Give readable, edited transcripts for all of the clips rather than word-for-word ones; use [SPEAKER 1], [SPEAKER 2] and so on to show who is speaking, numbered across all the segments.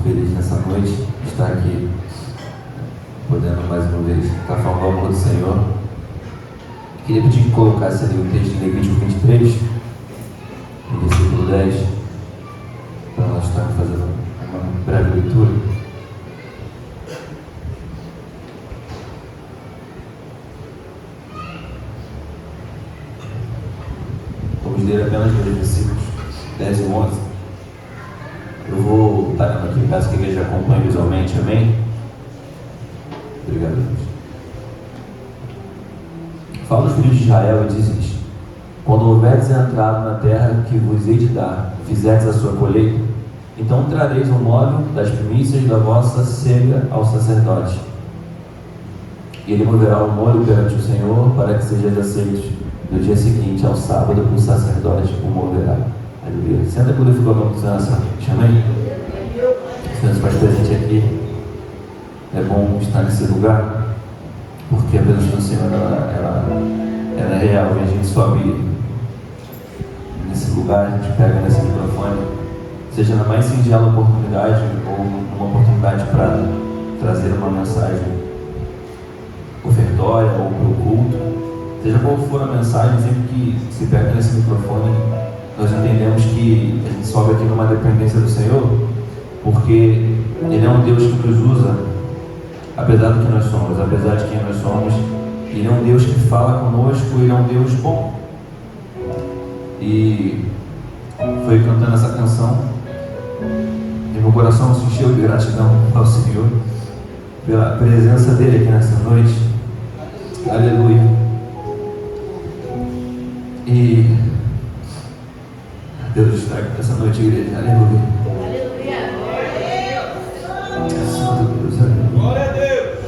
[SPEAKER 1] feliz nessa noite de estar aqui, podendo mais uma vez estar falando ao amor do Senhor. Queria pedir que colocasse ali o texto de Levítico 23, no versículo 10, para nós estarmos fazendo uma breve leitura. Vamos ler apenas dois versículos, 10 e 11. Eu vou estar lendo aqui, peço que a igreja acompanhe visualmente, amém? Obrigado, Deus. Fala aos filhos de Israel e diz-lhes: quando houveres entrado na terra que vos hei de dar, e fizerdes a sua colheita, então trareis o molho das primícias da vossa cega ao sacerdote. E ele moverá o molho perante o Senhor, para que sejais aceitos. No dia seguinte, ao sábado, o sacerdote o moverá. Aleluia. Senta e glorifica o nome do Senhor nessa noite. Amém? O Senhor se faz presente aqui. É bom estar nesse lugar, porque a presença do Senhor ela é real. E a gente sobe nesse lugar, a gente pega nesse microfone, seja na mais singela oportunidade ou uma oportunidade para trazer uma mensagem ofertória ou para o culto. Seja qual for a mensagem, sempre que se pega nesse microfone, nós entendemos que a gente sobe aqui numa dependência do Senhor, porque Ele é um Deus que nos usa, apesar do que nós somos, apesar de quem nós somos. Ele é um Deus que fala conosco, Ele é um Deus bom. E foi cantando essa canção, e meu coração se encheu de gratidão ao Senhor, pela presença dEle aqui nessa noite. Aleluia. E Deus está aqui nessa noite, igreja. Aleluia.
[SPEAKER 2] Glória a Deus.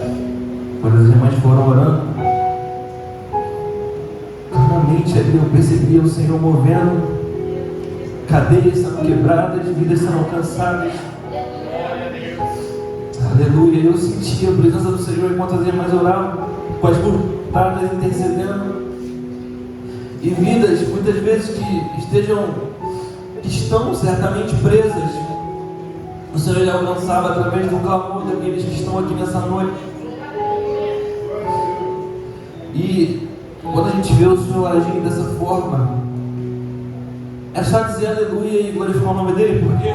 [SPEAKER 1] Quando as irmãs foram orando, claramente ali eu percebia o Senhor movendo, cadeias sendo quebradas, vidas sendo alcançadas. Aleluia. Eu sentia a presença do Senhor enquanto as irmãs oravam, com as burtadas intercedendo. E vidas, muitas vezes, que estão certamente presas, o Senhor já alcançava através do clamor daqueles que estão aqui nessa noite. E quando a gente vê o Senhor agindo dessa forma, é só dizer aleluia e glorificar o nome dEle, porque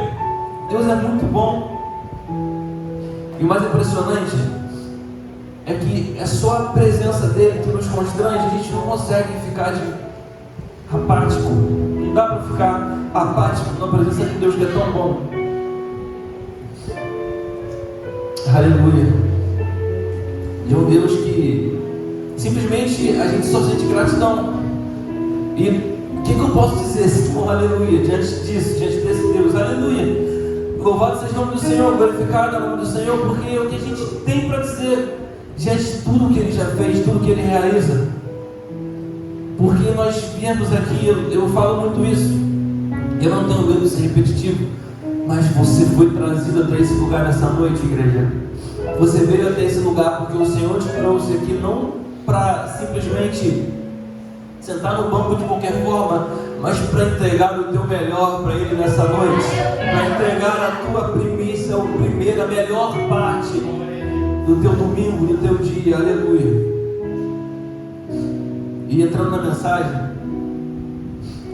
[SPEAKER 1] Deus é muito bom. E o mais impressionante é que é só a presença dEle que nos constrange. A gente não consegue ficar apático, não dá para ficar apático na presença de Deus que é tão bom. Aleluia. De um Deus que simplesmente a gente só sente gratidão. E o que eu posso dizer senão aleluia diante disso, diante desse Deus? Aleluia. Louvado seja o nome do Senhor, glorificado é o nome do Senhor, porque é o que a gente tem para dizer diante de tudo que Ele já fez, tudo que Ele realiza. Porque nós viemos aqui, eu falo muito isso, eu não tenho medo de ser repetitivo, mas você foi trazido até esse lugar nessa noite, igreja. Você veio até esse lugar porque o Senhor te trouxe aqui não para simplesmente sentar no banco de qualquer forma, mas para entregar o teu melhor para Ele nessa noite, para entregar a tua primícia, a melhor parte do teu domingo, do teu dia. Aleluia. E entrando na mensagem,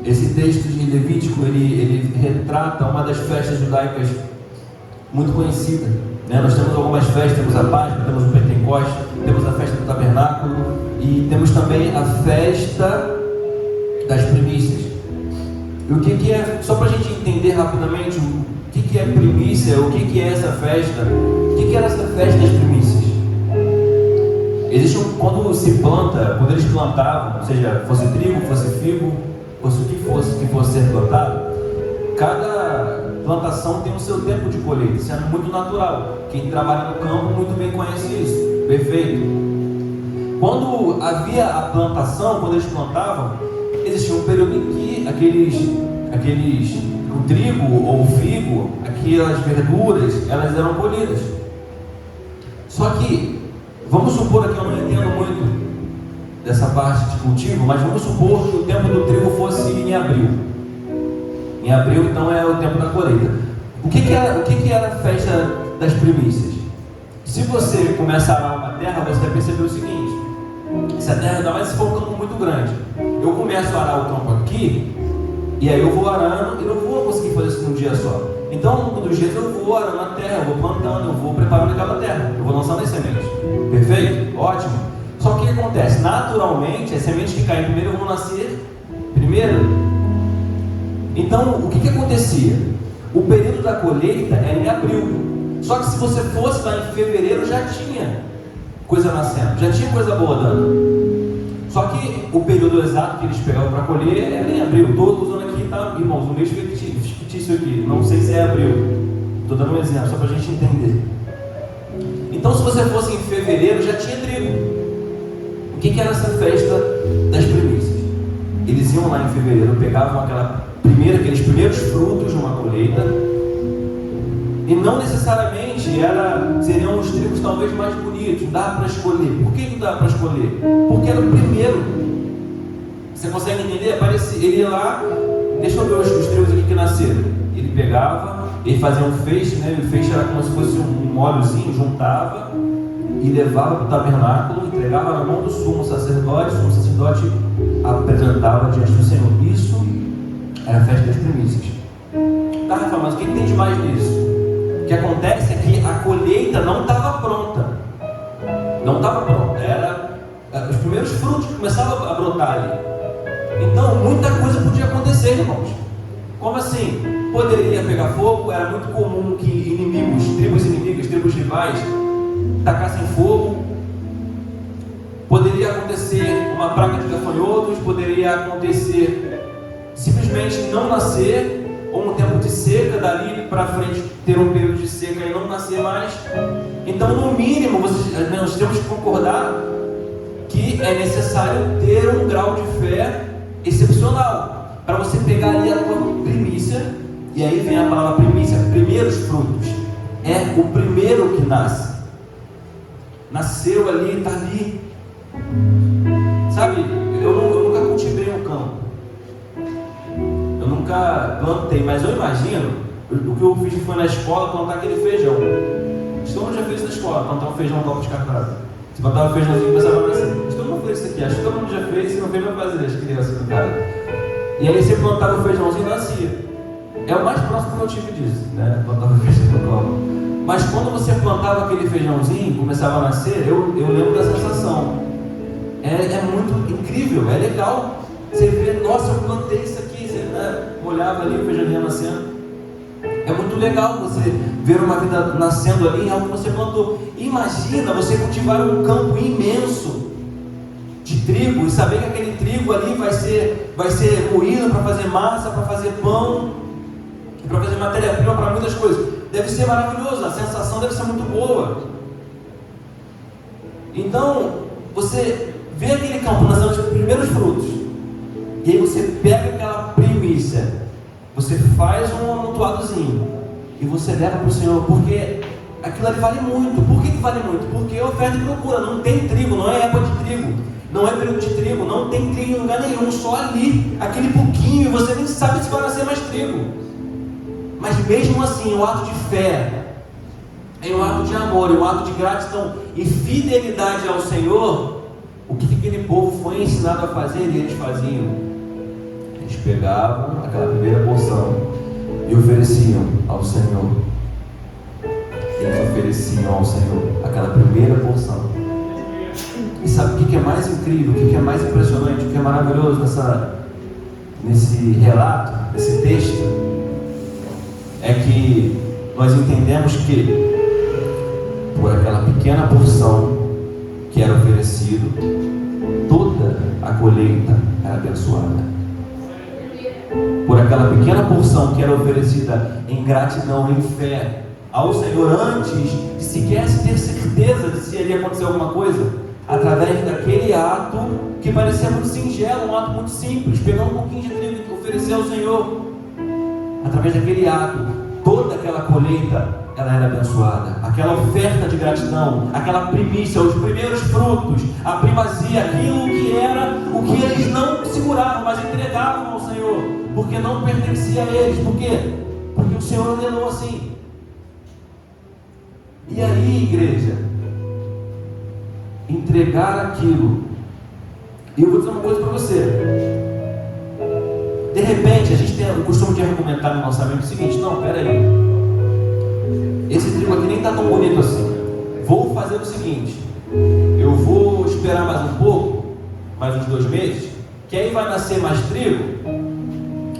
[SPEAKER 1] esse texto de Levítico, ele retrata uma das festas judaicas muito conhecida, né? Nós temos algumas festas, temos a Páscoa, temos o Pentecostes, temos a festa do Tabernáculo e temos também a festa das primícias. E o que é, só para a gente entender rapidamente o que é primícia, o que é essa festa, o que era essa festa das primícias? Existe quando se planta, quando eles plantavam, ou seja, fosse trigo, fosse figo, fosse o que fosse ser plantado, cada plantação tem o seu tempo de colheita. Isso é muito natural. Quem trabalha no campo muito bem conhece isso. Perfeito. Quando havia a plantação, quando eles plantavam, existia um período em que o trigo ou o figo, aquelas verduras, elas eram colhidas. Só que vamos supor aqui, eu não entendo muito dessa parte de cultivo, mas vamos supor que o tempo do trigo fosse em abril. Em abril, então, é o tempo da colheita. O que que era a festa das primícias? Se você começa a arar uma terra, você vai perceber o seguinte: se a terra, ainda mais se for um campo muito grande, eu começo a arar o campo aqui, e aí eu vou arando, e não vou conseguir fazer isso num dia só. Então, um dos dias eu vou arando a terra, eu vou plantando, eu vou preparando aquela terra, eu vou lançando as sementes. Perfeito? Ótimo. Só que o que acontece? Naturalmente, as sementes que caem primeiro vão nascer primeiro. Então, o que acontecia? O período da colheita era em abril. Só que se você fosse lá em fevereiro, já tinha coisa nascendo, já tinha coisa boa dando. Só que o período exato que eles pegavam para colher era em abril. Estou usando aqui, tá, irmãos, um mês fictício aqui. Não sei se é abril. Estou dando um exemplo, só para a gente entender. Então, se você fosse em fevereiro, já tinha trigo. O que era essa festa das primícias? Eles iam lá em fevereiro, pegavam aqueles primeiros frutos de uma colheita, e não necessariamente seriam os trigos talvez mais bonitos, dá para escolher. Por que dá para escolher? Porque era o primeiro. Você consegue entender? Ele ia lá, deixa eu ver os trigos aqui que nasceram. Ele pegava, ele fazia um feixe, né? O feixe era como se fosse um óleozinho, juntava e levava para o tabernáculo, entregava na mão do sumo sacerdote. O sumo sacerdote apresentava diante do Senhor. Isso era a festa das primícias. Tá, Rafa, mas o que tem de mais nisso? O que acontece é que a colheita não estava pronta. Não estava pronta. Era os primeiros frutos que começavam a brotar ali. Então, muita coisa podia acontecer, irmãos. Como assim? Poderia pegar fogo. Era muito comum que tribos inimigas, tribos rivais, tacassem fogo. Poderia acontecer uma praga de gafanhotos. Poderia acontecer simplesmente não nascer, ou um tempo de seca, dali para frente ter um período de seca e não nascer mais. Então, no mínimo, nós temos que concordar que é necessário ter um grau de fé excepcional para você pegar ali a tua primícia. E aí vem a palavra primícia, primeiros frutos. É o primeiro que nasce. Nasceu ali, está ali. Sabe, eu nunca cultivei um campo, eu nunca plantei, mas eu imagino, o que eu fiz foi na escola plantar aquele feijão. Todo mundo já fez isso na escola, plantar um feijão top descartado. Você plantava um feijãozinho e começava a nascer. Todo mundo fez isso aqui, acho que todo mundo já fez, se não fez, vai fazer, as crianças no caso. E aí você plantava o feijãozinho e nascia. É o mais próximo que eu tive disso, né? Plantava o feijão no colo. Mas quando você plantava aquele feijãozinho e começava a nascer, eu lembro da sensação. É muito incrível, é legal. Você vê, nossa, eu plantei isso aqui, você olhava ali o feijãozinho nascendo. É muito legal você ver uma vida nascendo ali em algo que você plantou. Imagina você cultivar um campo imenso de trigo e saber que aquele trigo ali vai ser moído para fazer massa, para fazer pão, para fazer matéria-prima para muitas coisas. Deve ser maravilhoso, a sensação deve ser muito boa. Então, você vê aquele campo nascendo os primeiros frutos, e aí você pega aquela primícia, você faz um amontoadozinho e você leva para o Senhor, porque aquilo ali vale muito. Por que vale muito? Porque é oferta e procura. Não tem trigo, não é época de trigo, não é período de trigo, não tem trigo em lugar nenhum, só ali, aquele pouquinho, e você nem sabe se vai nascer mais trigo. Mas mesmo assim, o ato de fé, é um ato de amor, é um ato de gratidão e fidelidade ao Senhor. O que aquele povo foi ensinado a fazer e eles faziam? Eles pegavam aquela primeira porção e ofereciam ao Senhor. Eles ofereciam ao Senhor aquela primeira porção. E sabe o que é mais incrível, o que é mais impressionante, o que é maravilhoso nesse relato, nesse texto? É que nós entendemos que por aquela pequena porção que era oferecido, toda a colheita era abençoada. Por aquela pequena porção que era oferecida em gratidão, em fé ao Senhor, antes de sequer ter certeza de se ia acontecer alguma coisa, através daquele ato que parecia muito singelo, um ato muito simples, pegar um pouquinho de trigo e oferecer ao Senhor. Através daquele ato, toda aquela colheita ela era abençoada. Aquela oferta de gratidão, aquela primícia, os primeiros frutos, a primazia, aquilo que era o que eles não seguravam, mas entregavam ao Senhor, porque não pertencia a eles. Por quê? porque o Senhor ordenou assim. E aí, igreja, entregar aquilo. E eu vou dizer uma coisa para você. De repente, a gente tem o costume de argumentar no nosso amigo o seguinte: não, peraí, esse trigo aqui nem está tão bonito assim. Vou fazer o seguinte: eu vou esperar mais um pouco, mais uns 2 meses, que aí vai nascer mais trigo,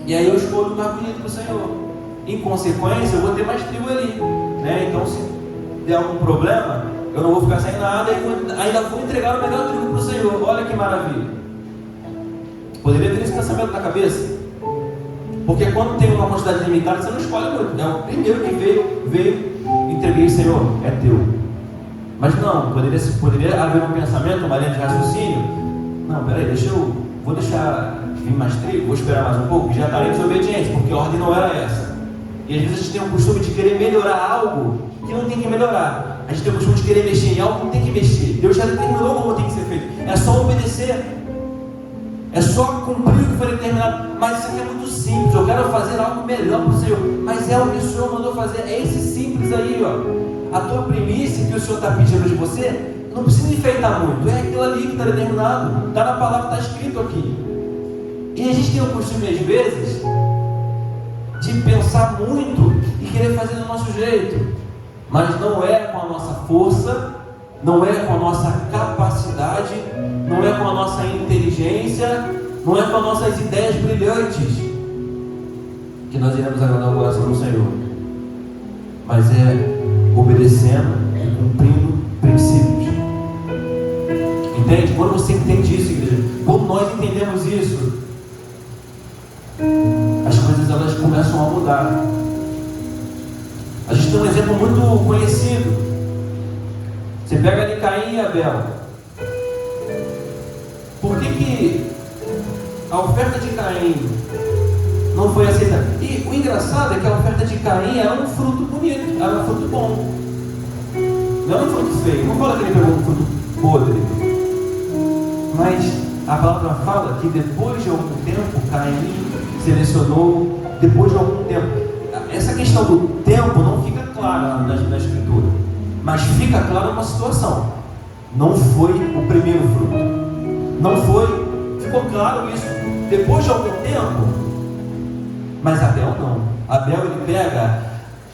[SPEAKER 1] e aí eu escolho o mais bonito para o Senhor. Em consequência, eu vou ter mais trigo ali, né? Então, se der algum problema, eu não vou ficar sem nada e ainda vou entregar o melhor trigo para o Senhor. Olha que maravilha. Poderia ter esse pensamento na cabeça, porque quando tem uma quantidade limitada, você não escolhe muito. É o primeiro que veio, entreguei, Senhor, é teu. Mas não, poderia haver um pensamento, uma linha de raciocínio. Não, peraí, vou deixar vir mais trigo, vou esperar mais um pouco, já estarei desobediente, porque a ordem não era essa. E às vezes a gente tem o costume de querer melhorar algo que não tem que melhorar. A gente tem o costume de querer mexer em algo que não tem que mexer. Deus já determinou como tem que ser feito. É só obedecer. É só cumprir o que foi determinado. Mas isso aqui é muito simples. Eu quero fazer algo melhor para o Senhor. Mas é o que o Senhor mandou fazer. É esse simples aí, ó. A tua primícia que o Senhor está pedindo de você, não precisa enfeitar muito. É aquilo ali que está determinado. Está na palavra, está escrito aqui. E a gente tem o costume, às vezes, de pensar muito e querer fazer do nosso jeito. Mas não é com a nossa força, não é com a nossa capacidade, não é com a nossa inteligência, não é com as nossas ideias brilhantes que nós iremos agradar o coração do Senhor, mas é obedecendo e cumprindo princípios. Entende? Quando você entende isso, igreja, quando nós entendemos isso, as coisas elas começam a mudar. A gente tem um exemplo muito conhecido. Você pega ali Caim e Abel. Por que a oferta de Caim não foi aceitada? E o engraçado é que a oferta de Caim era um fruto bonito, era um fruto bom. Não era um fruto feio. Não fala que ele pegou um fruto podre. Mas a palavra fala que depois de algum tempo, Caim selecionou, depois de algum tempo. Essa questão do tempo não fica clara na Escritura, mas fica clara uma situação: não foi o primeiro fruto, não foi, ficou claro isso depois de algum tempo. Mas Abel não. Abel ele pega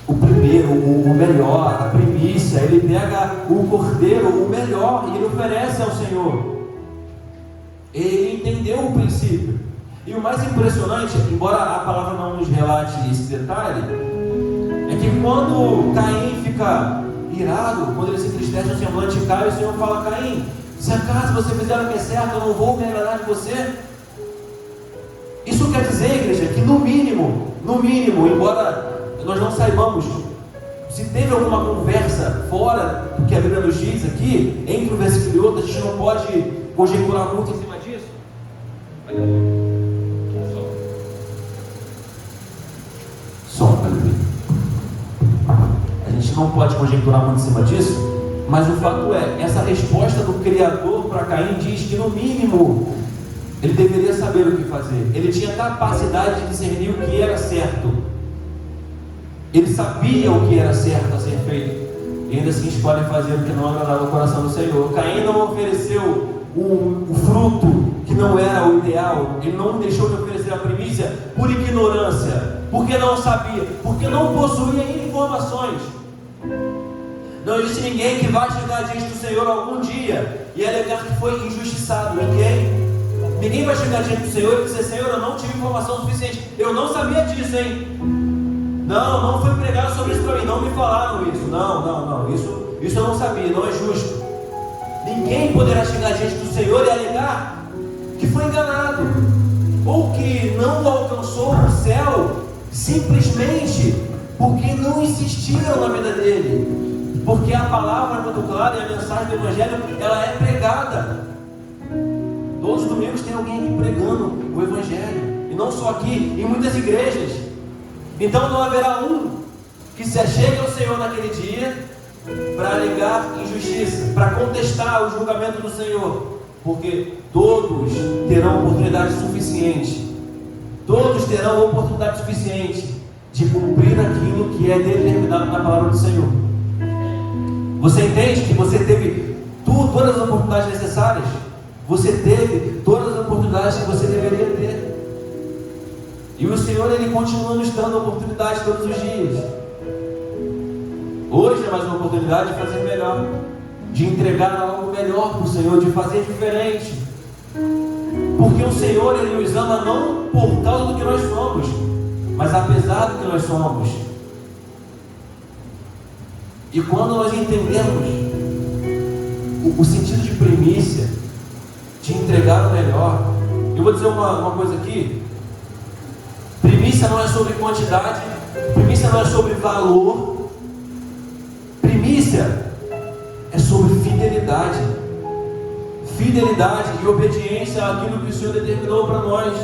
[SPEAKER 1] o primeiro, o melhor, a primícia, ele pega o cordeiro, o melhor, e ele oferece ao Senhor. Ele entendeu o princípio. E o mais impressionante, embora a palavra não nos relate esse detalhe, é que quando Caim fica irado, quando ele se entristece, o semblante cai, o Senhor fala: Caim, se acaso você fizer o que é certo, eu não vou me agradar de você. Isso quer dizer, igreja, que no mínimo, embora nós não saibamos se teve alguma conversa fora do que a Bíblia nos diz aqui, entre um versículo e outro, a gente não pode conjecturar muito em cima disso. A gente não pode conjecturar muito em cima disso, mas o fato é, essa resposta do Criador para Caim diz que no mínimo ele deveria saber o que fazer. Ele tinha capacidade de discernir o que era certo. Ele sabia o que era certo a ser feito, e ainda assim escolhe fazer o que não agradava o coração do Senhor. Caim não ofereceu o fruto que não era o ideal. Ele não deixou de oferecer a primícia por ignorância, porque não sabia, porque não possuía informações. Não existe ninguém que vai chegar diante do Senhor algum dia e alegar que foi injustiçado. Ninguém vai chegar diante do Senhor e dizer: Senhor, eu não tive informação suficiente, eu não sabia disso, hein? Não foi pregado sobre isso para mim, não me falaram isso. Não, isso eu não sabia, não é justo. Ninguém poderá chegar diante do Senhor e alegar que foi enganado, ou que não alcançou o céu, simplesmente porque não insistiram na vida dele. Porque a palavra é muito clara e a mensagem do Evangelho, ela é pregada. Todos os domingos tem alguém aqui pregando o Evangelho, e não só aqui, em muitas igrejas. Então não haverá um que se achegue ao Senhor naquele dia para alegar injustiça, para contestar o julgamento do Senhor, porque todos terão oportunidade suficiente. Todos terão oportunidade suficiente de cumprir aquilo que é determinado na palavra do Senhor. Você entende que você teve todas as oportunidades necessárias? Você teve todas as oportunidades que você deveria ter. E o Senhor, Ele continua nos dando oportunidades todos os dias. Hoje é mais uma oportunidade de fazer melhor, de entregar algo melhor para o Senhor, de fazer diferente. Porque o Senhor, Ele nos ama não por causa do que nós somos, mas apesar do que nós somos. E quando nós entendemos o sentido de primícia, de entregar o melhor, eu vou dizer uma coisa aqui: primícia não é sobre quantidade, primícia não é sobre valor, primícia é sobre fidelidade. Fidelidade e obediência àquilo que o Senhor determinou para nós.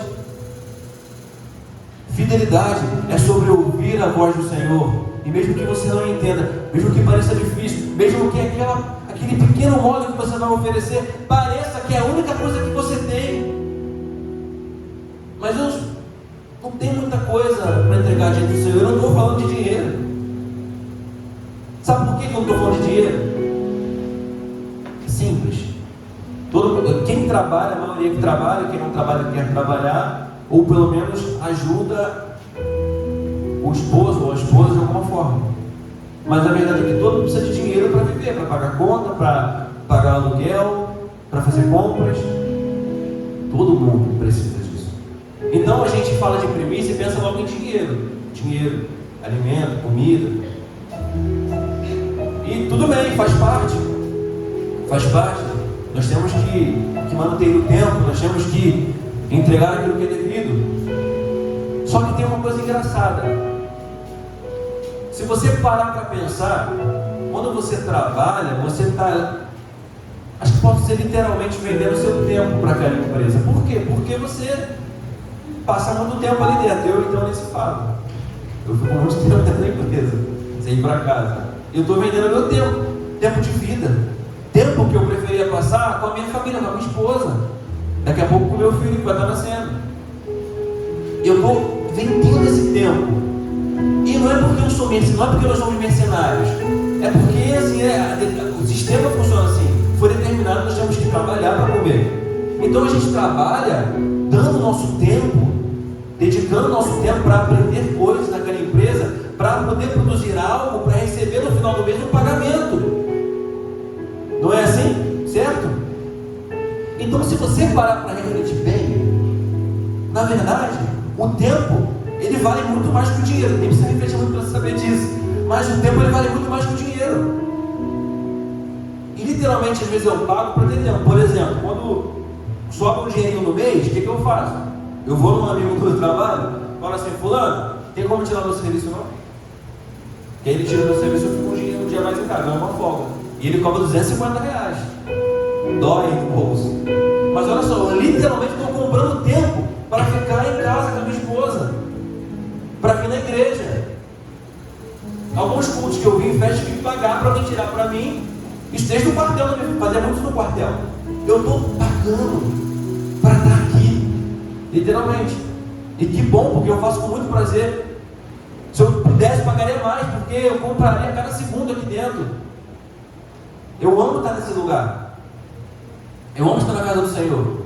[SPEAKER 1] Fidelidade é sobre ouvir a voz do Senhor. E mesmo que você não entenda, mesmo que pareça difícil, mesmo que aquele pequeno modo que você vai oferecer pareça que é a única coisa que você tem, mas eu não tenho muita coisa para entregar diante do Senhor. Eu não estou falando de dinheiro. Sabe por que eu não estou falando de dinheiro? Simples. Quem trabalha, a maioria que trabalha, quem não trabalha quer trabalhar, ou pelo menos ajuda o esposo ou a esposa de alguma forma. Mas a verdade é que todo mundo precisa de dinheiro para viver, para pagar conta, para pagar aluguel, para fazer compras. Todo mundo precisa disso. Então a gente fala de primícia e pensa logo em dinheiro. Dinheiro, alimento, comida. E tudo bem, faz parte. Faz parte. Nós temos que manter o tempo, nós temos que entregar aquilo que é devido. Só que tem uma coisa engraçada. Se você parar para pensar, quando você trabalha, você está, acho que pode ser literalmente vendendo o seu tempo para aquela empresa. Por quê? Porque você passa muito tempo ali dentro. Eu então nesse falo. Eu fico muito tempo dentro da empresa, sem ir para casa. Eu estou vendendo meu tempo, tempo de vida. Tempo que eu preferia passar com a minha família, com a minha esposa, daqui a pouco com o meu filho que vai estar nascendo. Eu estou vendendo esse tempo. E não é porque eu sou mercenário, não é porque nós somos mercenários, é porque assim, o sistema funciona assim. Foi determinado, nós temos que trabalhar para comer. Então a gente trabalha dando nosso tempo, dedicando nosso tempo para aprender coisas naquela empresa, para poder produzir algo, para receber no final do mês um pagamento. Não é assim? Certo? Então, se você parar para refletir bem, na verdade, o tempo, ele vale muito mais que o dinheiro. Nem precisa refletir muito para saber disso. Mas o tempo, ele vale muito mais que o dinheiro. E literalmente, às vezes eu pago para ter tempo. Por exemplo, quando sobra um dinheirinho no mês, o que eu faço? Eu vou num amigo do trabalho, falo assim: fulano, tem como tirar meu serviço não? Que aí ele tira meu serviço, eu fico um dia mais em casa, ganho uma folga. E ele cobra R$250. Dói no bolso. Mas olha só, eu literalmente estou comprando tempo para ficar em casa com a minha esposa, para vir na igreja. Alguns cultos que eu vi em festa, tive que pagar para alguém tirar para mim. Isso desde o quartel, fazia muito no quartel. Eu estou pagando para estar aqui, literalmente. E que bom, porque eu faço com muito prazer. Se eu pudesse, pagaria mais, porque eu compraria cada segundo aqui dentro. Eu amo estar nesse lugar. Eu amo estar na casa do Senhor.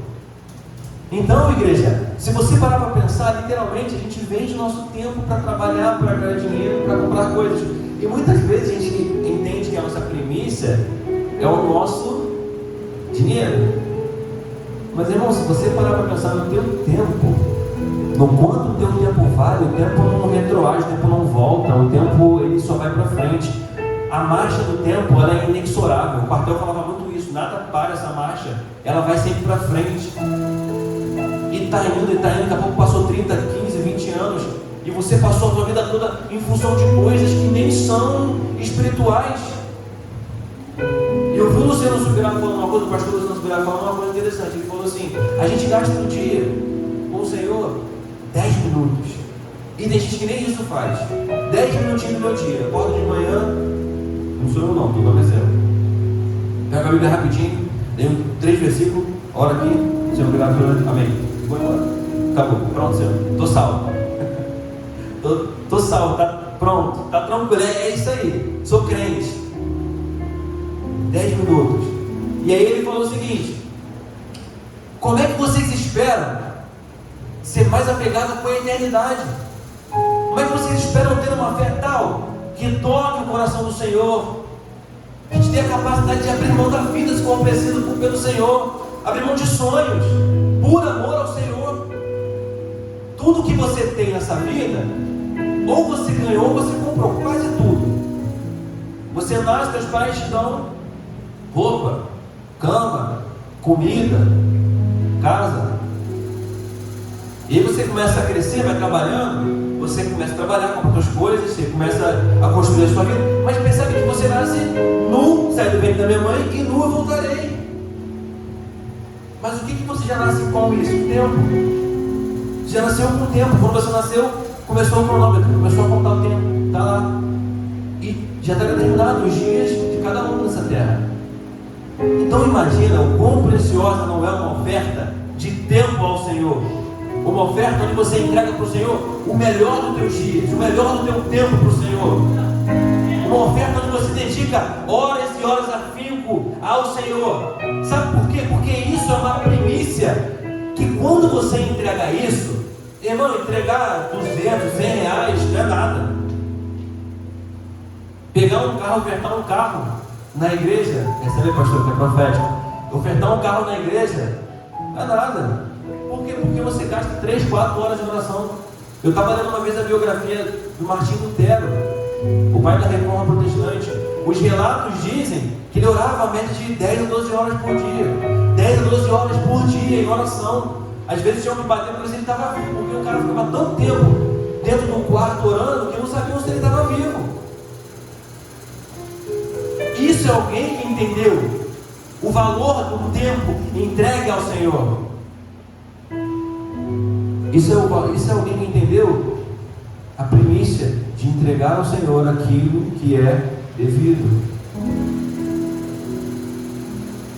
[SPEAKER 1] Então, igreja, se você parar para pensar, literalmente a gente vende nosso tempo para trabalhar, para ganhar dinheiro, para comprar coisas. E muitas vezes a gente entende que a nossa primícia é o nosso dinheiro. Mas, irmão, se você parar para pensar no teu tempo, no quanto o teu tempo vale, o tempo não retroage, o tempo não volta, o tempo ele só vai para frente. A marcha do tempo, ela é inexorável. O quartel falava muito isso, nada para essa marcha, ela vai sempre para frente. E está indo, daqui a pouco passou 30, 15, 20 anos, e você passou a sua vida toda em função de coisas que nem são espirituais. E eu vi o Luciano Subirá falando uma coisa, o pastor Luciano Subirá falando uma coisa interessante. Ele falou assim: a gente gasta no dia com o Senhor 10 minutos. E tem gente que nem isso faz. 10 minutinhos do meu dia, acordo de manhã. Não sou eu não, estou dando exemplo. Pega a Bíblia rapidinho, leio 3 versículos, ora aqui, Senhor, obrigado pelo amém. Vou embora. Acabou, pronto, Senhor, estou salvo. Tô salvo, tá pronto, tá tranquilo, é isso aí, sou crente. 10 minutos. E aí ele falou o seguinte: como é que vocês esperam ser mais apegados com a eternidade? Como é que vocês esperam ter uma fé tal que toque o coração do Senhor, que te dê a capacidade de abrir mão da vida se for preciso pelo Senhor, abrir mão de sonhos, por amor ao Senhor? Tudo que você tem nessa vida, ou você ganhou ou você comprou, quase tudo. Você nasce, teus pais te dão roupa, cama, comida, casa. E aí você começa a crescer, vai trabalhando, você começa a trabalhar com as suas coisas, você começa a construir a sua vida, mas percebe que você nasce nu, sai do ventre da minha mãe e nu eu voltarei. Mas o que você já nasce com isso? O tempo. Já nasceu com o tempo. Quando você nasceu, começou o cronômetro, começou a contar o tempo, está lá. E já está determinado os dias de cada um nessa terra. Então imagina o quão preciosa não é uma oferta de tempo ao Senhor. Uma oferta onde você entrega para o Senhor o melhor dos teus dias, o melhor do teu tempo para o Senhor. Uma oferta onde você dedica horas e horas a afinco ao Senhor. Sabe por quê? Porque isso é uma primícia, que quando você entrega isso, irmão, entregar 200, 100 reais não é nada. Pegar um carro, ofertar um carro na igreja, percebe, pastor, que é profético? Ofertar um carro na igreja não é nada. Por quê? Porque você gasta 3, 4 horas de oração. Eu estava lendo uma vez a biografia do Martinho Lutero, o pai da Reforma Protestante. Os relatos dizem que ele orava a média de 10 a 12 horas por dia. 10 a 12 horas por dia em oração. Às vezes tinham que bater para ver se ele estava vivo, porque o cara ficava tanto tempo dentro de um quarto orando que não sabiam se ele estava vivo. Isso é alguém que entendeu o valor do tempo entregue ao Senhor. Isso é alguém que entendeu a primícia de entregar ao Senhor aquilo que é devido.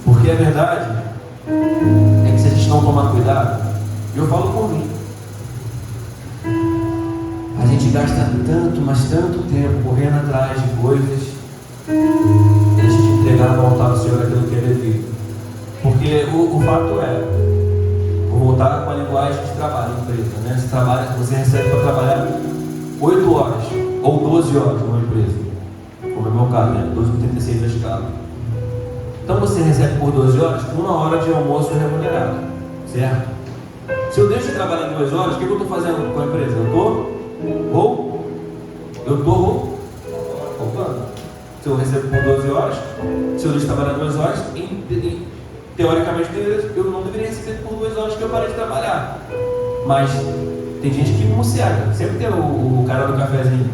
[SPEAKER 1] Porque a verdade é que se a gente não tomar cuidado, eu falo por mim, a gente gasta tanto, mas tanto tempo correndo atrás de coisas e a gente entregar no altar do Senhor aquilo que é devido. Porque o fato é, vou voltar com a linguagem de trabalho, empresa, né? Você recebe para trabalhar 8 horas ou 12 horas numa empresa, como é o meu caso, né? 12,36 da escala. Então você recebe por 12 horas 1 hora de almoço remunerado, certo? Se eu deixo de trabalhar em 2 horas, o que eu estou fazendo com a empresa? Eu estou roubando. Se eu recebo por 12 horas, se eu deixo de trabalhar 2 horas, teoricamente eu não deveria receber por 2 horas que eu parei de trabalhar. Mas tem gente que museaga. Sempre tem o cara do cafezinho.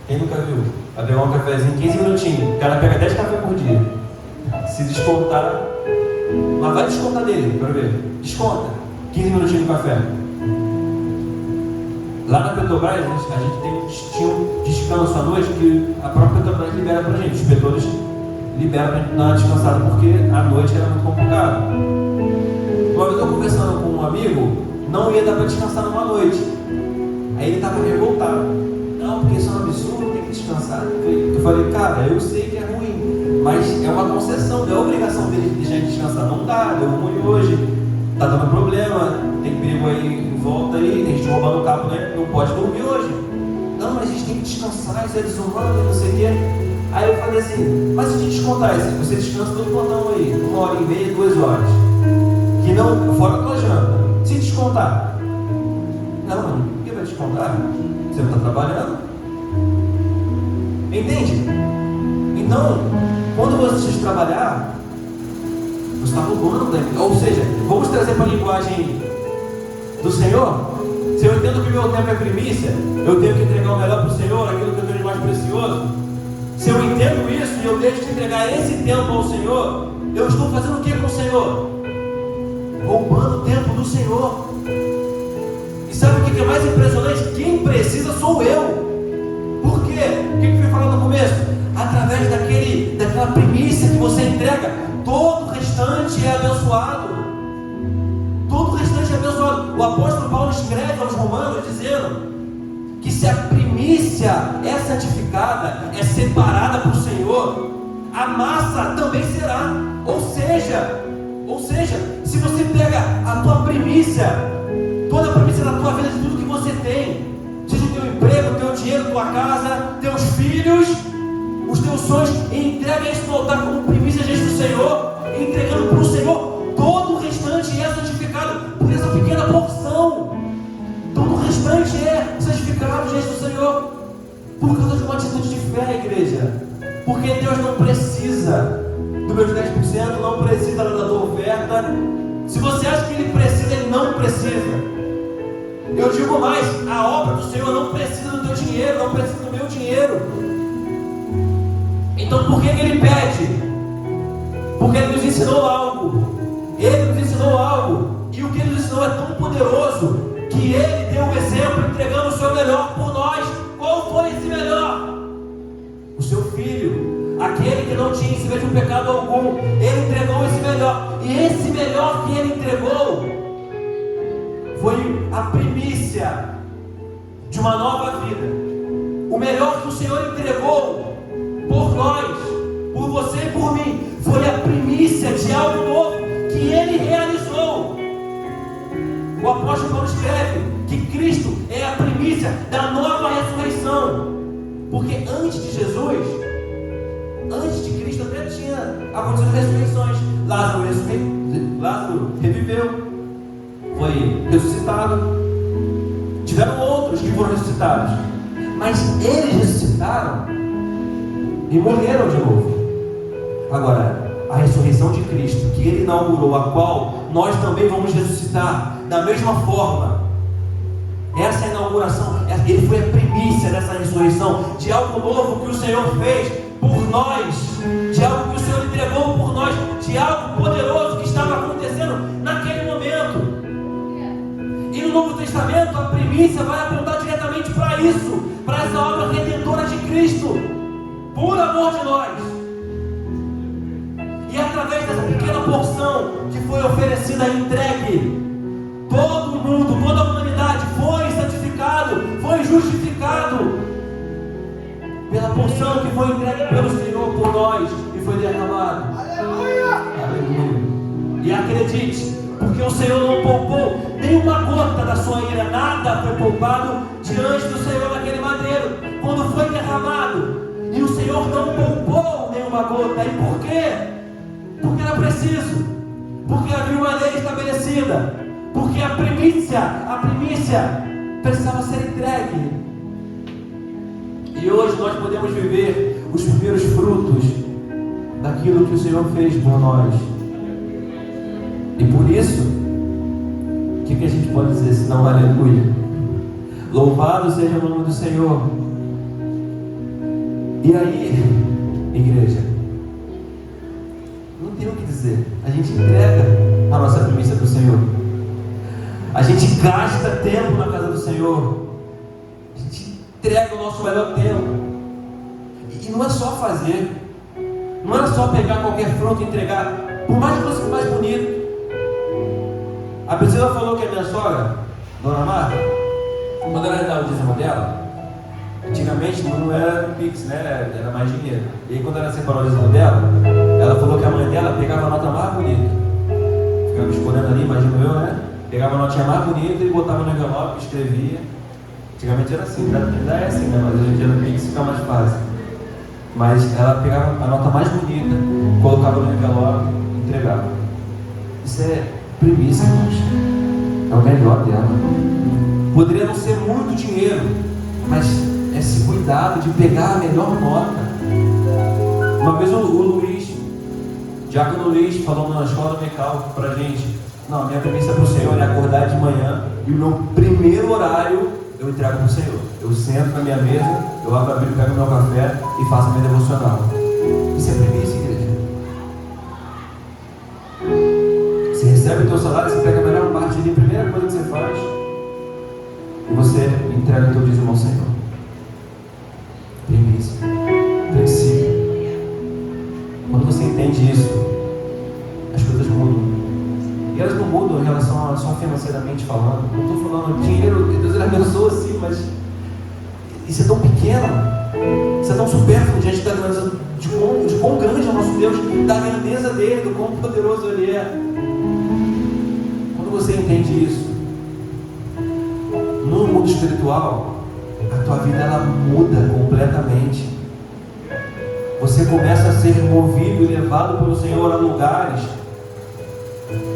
[SPEAKER 1] Quem nunca viu? Vai pegar um cafezinho, 15 minutinhos. O cara pega 10 cafés por dia. Se descontar, mas vai descontar dele para ver. Desconta 15 minutinhos de café. Lá na Petrobras a gente tinha um descanso à noite que a própria Petrobras libera pra gente. Os petores liberam pra gente dar uma descansada porque a noite era muito complicado. Uma vez eu conversando com um amigo, não ia dar para descansar numa noite. Aí ele estava revoltado. Não, porque isso é um absurdo, tem que descansar. Eu falei, cara, eu sei que é ruim, mas é uma concessão, não é obrigação dele de deixar de descansar. Não dá, deu ruim hoje, tá dando problema, tem perigo aí em volta aí, tem gente roubando o cabo, né? Não pode dormir hoje. Não, mas a gente tem que descansar, isso é desumano, não sei o quê. Aí eu falei assim, mas se a gente descontar isso, você descansa todo o plantão aí, 1h30, 2 horas. Que não, fora a tua janta. Se descontar. Não, mano, por que vai descontar? Você não está trabalhando. Entende? Então, quando você trabalhar, você está roubando tempo. Ou seja, vamos trazer para a linguagem do Senhor. Se eu entendo que o meu tempo é primícia, eu tenho que entregar o melhor para o Senhor, aquilo que eu tenho de mais precioso. Se eu entendo isso e eu deixo de entregar esse tempo ao Senhor, eu estou fazendo o que com o Senhor? Roubando o tempo do Senhor. E sabe o que é mais impressionante? Quem precisa sou eu. Por quê? O que foi falado no começo? Através daquela primícia que você entrega, todo o restante é abençoado. Todo o restante é abençoado. O apóstolo Paulo escreve aos Romanos dizendo que se a primícia primícia é santificada, é separada para o Senhor, a massa também será. Ou seja, se você pega a tua primícia, toda a primícia da tua vida, de tudo que você tem, seja o teu emprego, o teu dinheiro, tua casa, teus filhos, os teus sonhos, e entrega isso no altar como primícia diante do Senhor, entregando para o Senhor, todo o restante é santificado por essa pequena porção. Todo o restante é santificado diante do Senhor, por causa de uma atitude de fé, igreja. Porque Deus não precisa dos meus 10%, não precisa da tua oferta. Se você acha que Ele precisa, Ele não precisa. Eu digo mais, a obra do Senhor não precisa do teu dinheiro, não precisa do meu dinheiro. Então por que Ele pede? Porque Ele nos ensinou algo. Ele nos ensinou algo. E o que Ele nos ensinou é tão poderoso que Ele deu um exemplo entregando o seu melhor por nós. Qual foi esse melhor? O seu Filho, aquele que não tinha em si mesmo pecado algum. Ele entregou esse melhor. E esse melhor que Ele entregou foi a primícia de uma nova vida. O melhor que o Senhor entregou por nós, por você e por mim, foi a primícia de algo novo que Ele realizou. O apóstolo Paulo escreve que Cristo é a primícia da nova ressurreição. Porque antes de Jesus, antes de Cristo, até tinha acontecido ressurreições. Lázaro reviveu, foi ressuscitado. Tiveram outros que foram ressuscitados, mas eles ressuscitaram e morreram de novo. Agora, a ressurreição de Cristo, que Ele inaugurou, a qual nós também vamos ressuscitar da mesma forma. Essa inauguração, Ele foi a primícia dessa ressurreição, de algo novo que o Senhor fez por nós, de algo que o Senhor entregou por nós, de algo poderoso que estava acontecendo naquele momento. E no Novo Testamento, a primícia vai apontar diretamente para isso, para essa obra redentora de Cristo, por amor de nós. E através dessa pequena porção que foi oferecida e entregue, todo mundo, toda a humanidade foi santificado, foi justificado pela porção que foi entregue pelo Senhor por nós e foi derramado. Aleluia! Aleluia! E acredite, porque o Senhor não poupou nenhuma gota da sua ira, nada foi poupado diante do Senhor naquele madeiro, quando foi derramado. E o Senhor não poupou nenhuma gota. E por quê? Porque era preciso, porque havia uma lei estabelecida, porque a primícia precisava ser entregue. E hoje nós podemos viver os primeiros frutos daquilo que o Senhor fez por nós. E por isso, o que a gente pode dizer senão aleluia? Louvado seja o nome do Senhor. E aí, igreja, não tem o que dizer. A gente entrega a nossa primícia para o Senhor. A gente gasta tempo na casa do Senhor. A gente entrega o nosso melhor tempo. E não é só fazer. Não é só pegar qualquer fruto e entregar. Por mais que fosse mais bonito. A Priscila falou que a minha sogra, Dona Marta, quando ela dava o dízimo dela, antigamente não era Pix, né? Era mais dinheiro. E aí quando ela separou o dízimo dela, ela falou que a mãe dela pegava a nota mais bonita. Ficava escolhendo ali, imagino eu, né? Pegava a notinha mais bonita e botava no envelope, escrevia. Antigamente era assim, ainda é assim, né? Mas hoje em dia no Pix fica mais fácil. Mas ela pegava a nota mais bonita, colocava no envelope e entregava. Isso é primícia, irmãos. É o melhor dela. Poderia não ser muito dinheiro, mas esse cuidado de pegar a melhor nota. Uma vez o Luiz, Diácono Luiz, falou na escola dominical pra gente: não, minha primícia para o Senhor é acordar de manhã e o meu primeiro horário eu entrego para o Senhor. Eu sento na minha mesa, eu abro a Bíblia, pego meu café e faço a minha devocional. Isso é primícia, igreja. Você recebe o teu salário, você pega a melhor parte ali, a primeira coisa que você faz, e você entrega o teu dízimo ao Senhor. Primícia, princípio. Quando você entende isso, as coisas mudam. E elas não mudam em relação a só financeiramente falando. Não estou falando dinheiro, Deus ele abençoa sim, mas isso é tão pequeno, isso é tão supérfluo diante da grandeza, de quão grande é o nosso Deus, da grandeza dele, do quão poderoso ele é. Quando você entende isso, no mundo espiritual, a tua vida ela muda completamente. Você começa a ser movido e levado pelo Senhor a lugares.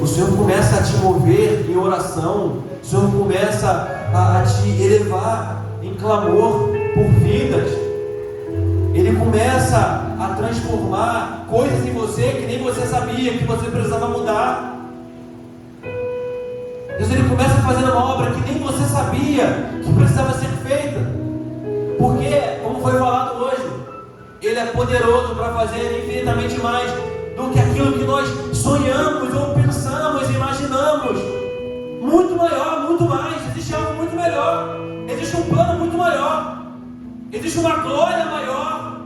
[SPEAKER 1] O Senhor começa a te mover em oração. O Senhor começa a te elevar em clamor por vidas. Ele começa a transformar coisas em você que nem você sabia que você precisava mudar. Deus, ele começa fazendo uma obra que nem você sabia que precisava ser feita. Porque, como foi falado hoje, ele é poderoso para fazer infinitamente mais do que aquilo que nós sonhamos ou pensamos, imaginamos. Muito maior, muito mais. Existe algo muito melhor. Existe um plano muito maior. Existe uma glória maior.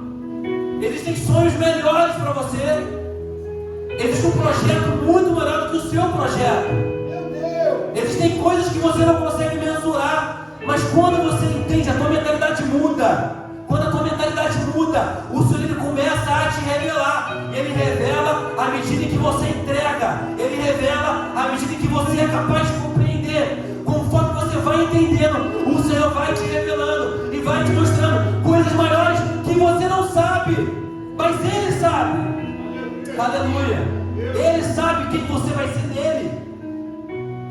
[SPEAKER 1] Existem sonhos melhores para você. Existe um projeto muito maior do que o seu projeto. Existem coisas que você não consegue mensurar, mas quando você entende, a tua mentalidade muda. Quando a tua mentalidade muda, o Senhor ele começa a te revelar. Ele revela à medida que você entrega. Ele revela à medida que você é capaz de compreender. Conforme você vai entendendo, o Senhor vai te revelando e vai te mostrando coisas maiores que você não sabe, mas Ele sabe. Aleluia. Ele sabe quem você vai ser nele.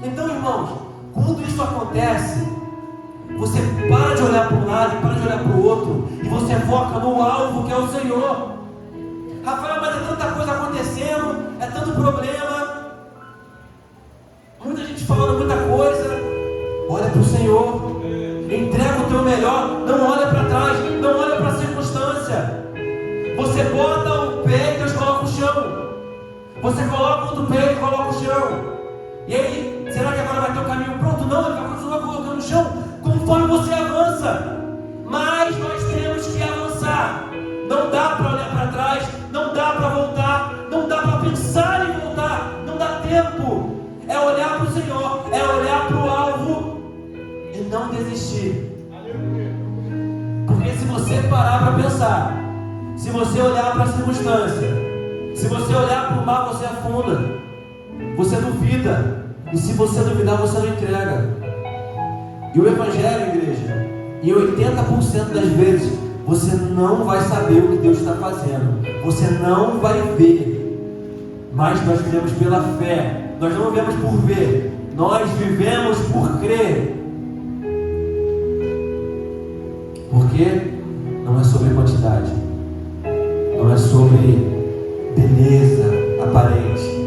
[SPEAKER 1] Então, irmãos, quando isso acontece, você para de olhar para um lado e para de olhar para o outro, e você foca no alvo que é o Senhor. Rafael, mas é tanta coisa acontecendo, é tanto problema, muita gente falando muita coisa. Olha para o Senhor, entrega o teu melhor, não olha para trás, não olha para a circunstância. Você bota o pé e Deus coloca o chão. Você coloca outro pé e coloca o chão. E aí, será que agora vai ter o caminho pronto? Não, ele vai continuar colocando no chão conforme você avança. Mas nós temos que avançar. Não dá para olhar para trás, não dá para voltar, não dá para pensar em voltar, não dá tempo. É olhar para o Senhor, é olhar para o alvo e não desistir. Porque se você parar para pensar, se você olhar para a circunstância, se você olhar para o mar, você afunda. Você duvida, e se você duvidar, você não entrega. E o Evangelho, igreja, em 80% das vezes, você não vai saber o que Deus está fazendo, você não vai ver, mas nós vivemos pela fé, nós não vivemos por ver, nós vivemos por crer. Porque não é sobre quantidade, não é sobre beleza aparente,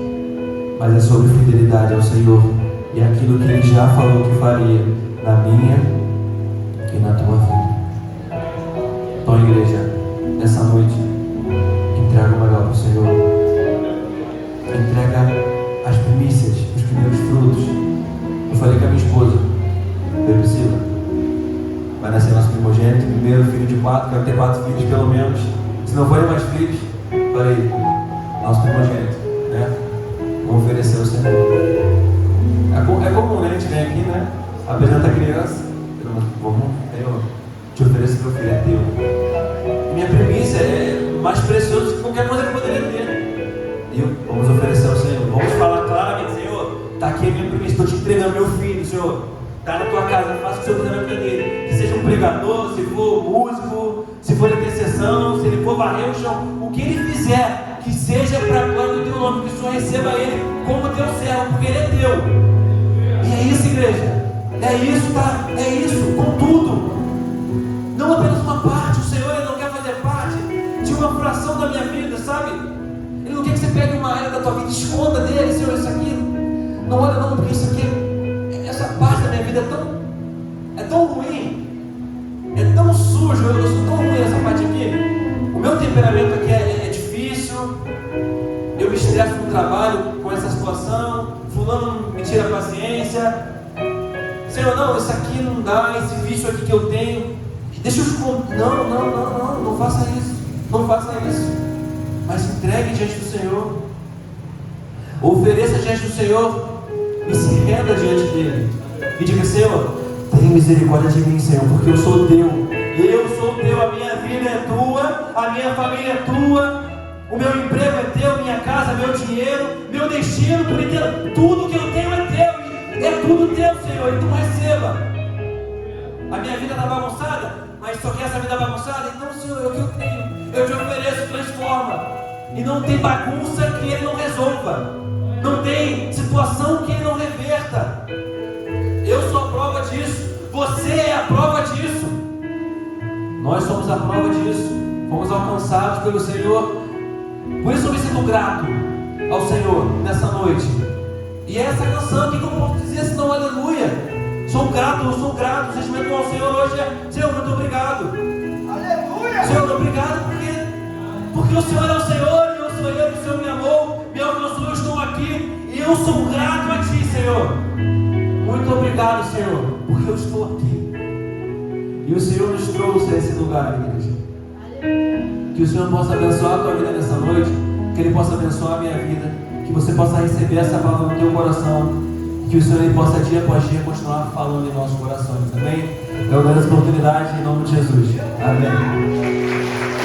[SPEAKER 1] mas é sobre fidelidade ao Senhor e aquilo que Ele já falou que faria na minha e na tua vida. Então, igreja, nessa noite, entrega o melhor para o Senhor. Entrega as primícias, os primeiros frutos. Eu falei com a minha esposa, Priscila, vai nascer nosso primogênito, primeiro filho de 4, quero ter 4 filhos pelo menos. Se não forem mais filhos, falei, nosso primogênito, né? Vamos oferecer ao Senhor. É comum, né? A gente vem aqui, né? Apresenta a criança. Eu te ofereço meu filho, é teu. Minha primícia é mais preciosa que qualquer coisa que eu poderia ter. E vamos oferecer ao Senhor. Vamos falar claramente, Senhor, está aqui a minha primícia, estou te entregando meu filho, Senhor. Está na tua casa, faça o que o Senhor quiser na vida dele. Que seja um pregador, se for músico, se for intercessão, se ele for varrer o chão, o que ele fizer, que seja para a glória do teu nome, que o Senhor receba ele como teu servo, porque ele é teu. E é isso, igreja. É isso, tá? É isso, com tudo. Não apenas uma parte. O Senhor ele não quer fazer parte de uma fração da minha vida, sabe? Ele não quer que você pegue uma área da tua vida e esconda dele, Senhor, isso aqui. Não olha não, porque isso aqui, essa parte da minha vida é tão ruim, é tão sujo, eu sou tão ruim nessa parte aqui. O meu temperamento aqui é difícil, eu me estresso no trabalho com essa situação, fulano me tira a paciência. Senhor, não, isso aqui não dá, esse vício aqui que eu tenho, deixa eu esconder. Não faça isso, não faça isso. Mas entregue diante do Senhor, ofereça diante do Senhor e se renda diante dele. E diga, Senhor, tenha misericórdia de mim, Senhor, porque eu sou teu, e Eu sou teu, a minha vida é tua, a minha família é tua, o meu emprego é teu, minha casa, meu dinheiro, meu destino, tudo que eu tenho é teu, é tudo teu, Senhor, então receba. A minha vida está bagunçada, mas só quer essa vida bagunçada? Então, Senhor, é o que eu tenho, eu te ofereço, transforma. E não tem bagunça que Ele não resolva, não tem situação que Ele não reverta. Eu sou a prova disso, você é a prova disso. Nós somos a prova disso, fomos alcançados pelo Senhor. Por isso eu me sinto grato ao Senhor nessa noite. E essa canção, o que eu posso dizer senão aleluia? Sou grato. O sentimento ao Senhor hoje é: Senhor, muito obrigado. Aleluia! Senhor, muito obrigado porque o Senhor é o Senhor, e eu sou Ele, o Senhor me amou, me alcançou, eu estou aqui, e eu sou grato a Ti, Senhor. Muito obrigado, Senhor, porque eu estou aqui. E o Senhor nos trouxe a esse lugar, igreja. Que o Senhor possa abençoar a tua vida nessa noite, que Ele possa abençoar a minha vida, que você possa receber essa palavra no teu coração, que o Senhor possa dia após dia continuar falando em nossos corações, amém? Eu dou essa oportunidade em nome de Jesus, amém.